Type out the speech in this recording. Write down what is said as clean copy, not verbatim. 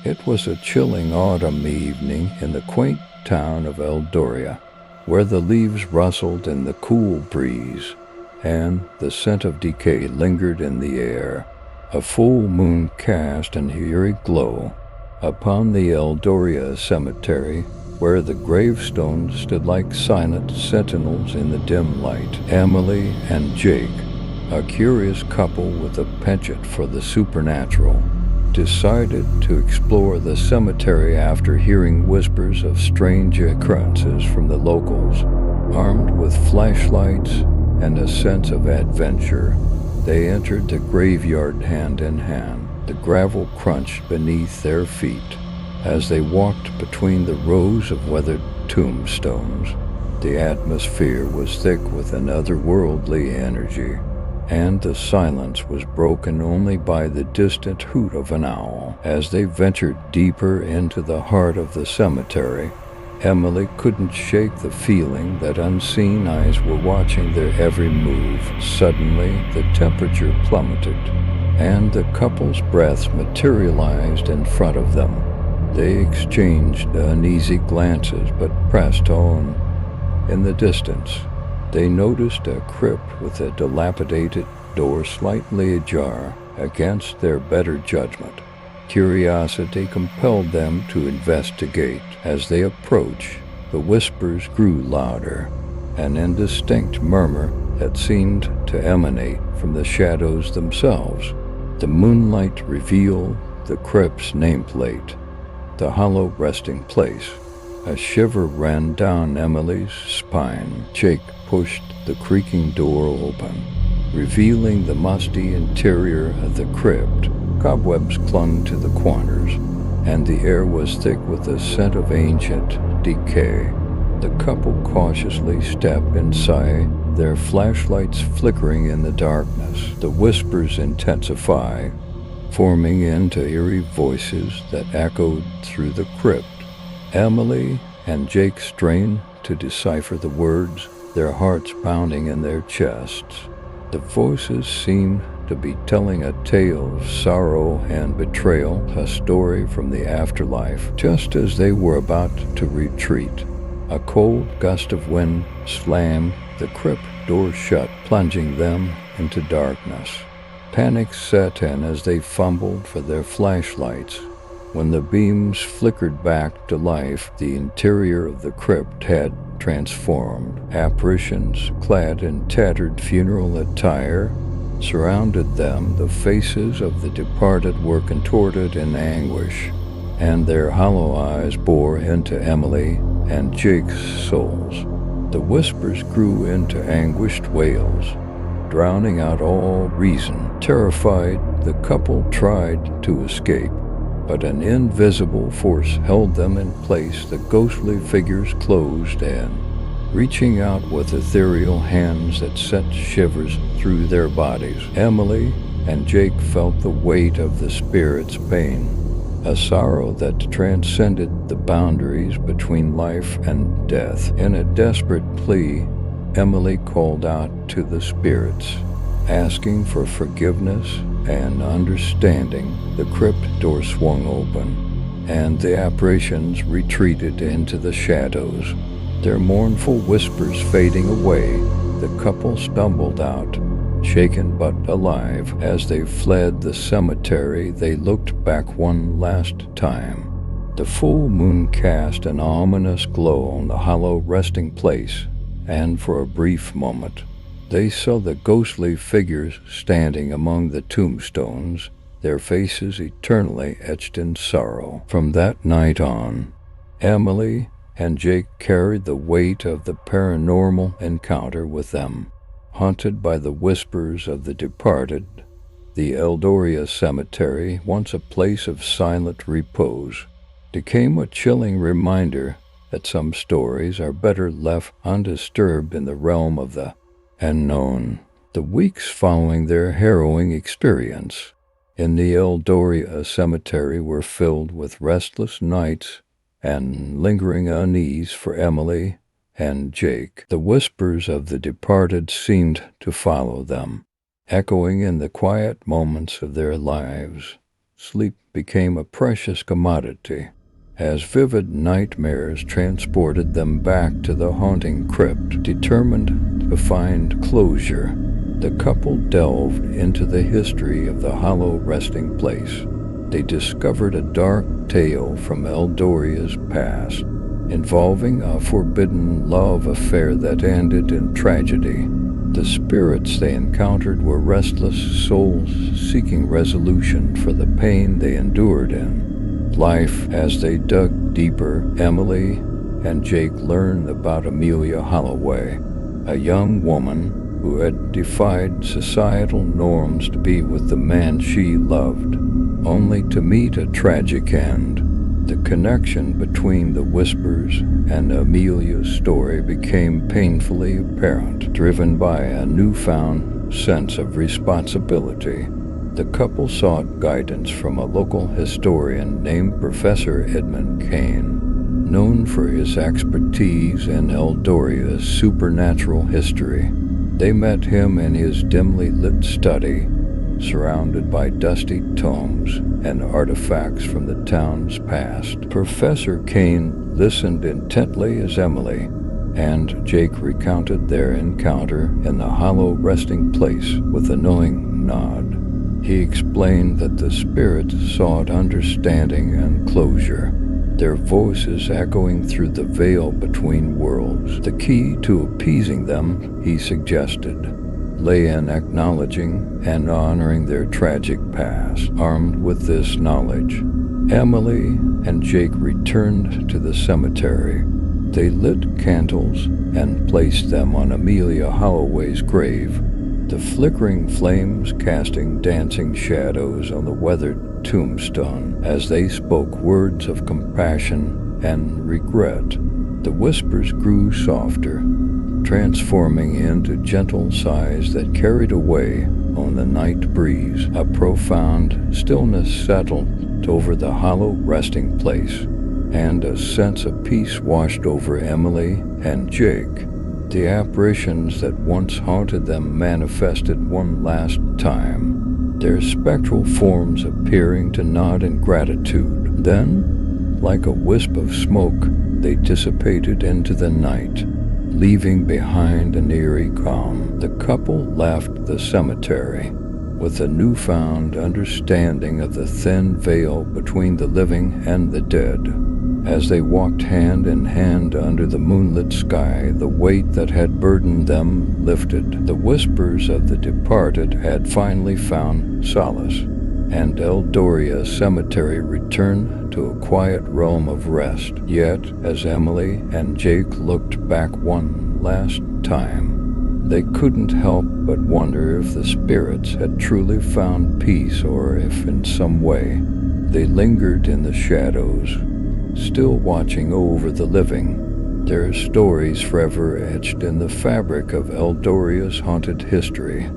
It was a chilling autumn evening in the quaint town of Eldoria, where the leaves rustled in the cool breeze, and the scent of decay lingered in the air. A full moon cast an eerie glow upon the Eldoria Cemetery, where the gravestones stood like silent sentinels in the dim light. Emily and Jake, a curious couple with a penchant for the supernatural, decided to explore the cemetery after hearing whispers of strange occurrences from the locals. Armed with flashlights and a sense of adventure, they entered the graveyard hand in hand. The gravel crunched beneath their feet as they walked between the rows of weathered tombstones. The atmosphere was thick with an otherworldly energy, and the silence was broken only by the distant hoot of an owl. As they ventured deeper into the heart of the cemetery, Emily couldn't shake the feeling that unseen eyes were watching their every move. Suddenly, the temperature plummeted, and the couple's breaths materialized in front of them. They exchanged uneasy glances but pressed on. In the distance, they noticed a crypt with a dilapidated door slightly ajar against their better judgment. Curiosity compelled them to investigate. As they approached, the whispers grew louder, an indistinct murmur that seemed to emanate from the shadows themselves. The moonlight revealed the crypt's nameplate, the hollow resting place. A shiver ran down Emily's spine. Jake pushed the creaking door open, revealing the musty interior of the crypt. Cobwebs clung to the corners, and the air was thick with the scent of ancient decay. The couple cautiously stepped inside, their flashlights flickering in the darkness. The whispers intensified, forming into eerie voices that echoed through the crypt. Emily and Jake strained to decipher the words, their hearts pounding in their chests. The voices seemed to be telling a tale of sorrow and betrayal, a story from the afterlife. Just as they were about to retreat, a cold gust of wind slammed the crypt door shut, plunging them into darkness. Panic set in as they fumbled for their flashlights. When the beams flickered back to life, the interior of the crypt had transformed. Apparitions, clad in tattered funeral attire, surrounded them. The faces of the departed were contorted in anguish, and their hollow eyes bore into Emily and Jake's souls. The whispers grew into anguished wails, drowning out all reason. Terrified, the couple tried to escape, but an invisible force held them in place. The ghostly figures closed in, reaching out with ethereal hands that sent shivers through their bodies. Emily and Jake felt the weight of the spirit's pain, a sorrow that transcended the boundaries between life and death. In a desperate plea, Emily called out to the spirits, asking for forgiveness and understanding. The crypt door swung open, and the apparitions retreated into the shadows, their mournful whispers fading away. The couple stumbled out, shaken but alive. As they fled the cemetery, they looked back one last time. The full moon cast an ominous glow on the hollow resting place, and for a brief moment, they saw the ghostly figures standing among the tombstones, their faces eternally etched in sorrow. From that night on, Emily and Jake carried the weight of the paranormal encounter with them. Haunted by the whispers of the departed, the Eldoria Cemetery, once a place of silent repose, became a chilling reminder that some stories are better left undisturbed in the realm of the unknown. The weeks following their harrowing experience in the Eldoria Cemetery were filled with restless nights and lingering unease for Emily and Jake. The whispers of the departed seemed to follow them, echoing in the quiet moments of their lives. sleep became a precious commodity, as vivid nightmares transported them back to the haunting crypt. Determined to find closure, the couple delved into the history of the hollow resting place. They discovered a dark tale from Eldoria's past, involving a forbidden love affair that ended in tragedy. The spirits they encountered were restless souls seeking resolution for the pain they endured in life. As they dug deeper, Emily and Jake learned about Amelia Holloway, a young woman who had defied societal norms to be with the man she loved, only to meet a tragic end. The connection between the whispers and Amelia's story became painfully apparent, driven by a newfound sense of responsibility. The couple sought guidance from a local historian named Professor Edmund Kane, known for his expertise in Eldoria's supernatural history. They met him in his dimly lit study, surrounded by dusty tomes and artifacts from the town's past. Professor Kane listened intently as Emily and Jake recounted their encounter in the hollow resting place with a knowing nod. He explained that the spirits sought understanding and closure, their voices echoing through the veil between worlds. The key to appeasing them, he suggested, lay in acknowledging and honoring their tragic past. Armed with this knowledge, Emily and Jake returned to the cemetery. They lit candles and placed them on Amelia Holloway's grave, the flickering flames casting dancing shadows on the weathered tombstone. As they spoke words of compassion and regret, the whispers grew softer, transforming into gentle sighs that carried away on the night breeze. A profound stillness settled over the hollow resting place, and a sense of peace washed over Emily and Jake. The apparitions that once haunted them manifested one last time, their spectral forms appearing to nod in gratitude. Then, like a wisp of smoke, they dissipated into the night, leaving behind an eerie calm. The couple left the cemetery with a newfound understanding of the thin veil between the living and the dead. As they walked hand in hand under the moonlit sky, the weight that had burdened them lifted. The whispers of the departed had finally found solace, and Eldoria Cemetery returned to a quiet realm of rest. Yet, as Emily and Jake looked back one last time, they couldn't help but wonder if the spirits had truly found peace, or if in some way they lingered in the shadows, still watching over the living, their stories forever etched in the fabric of Eldoria's haunted history.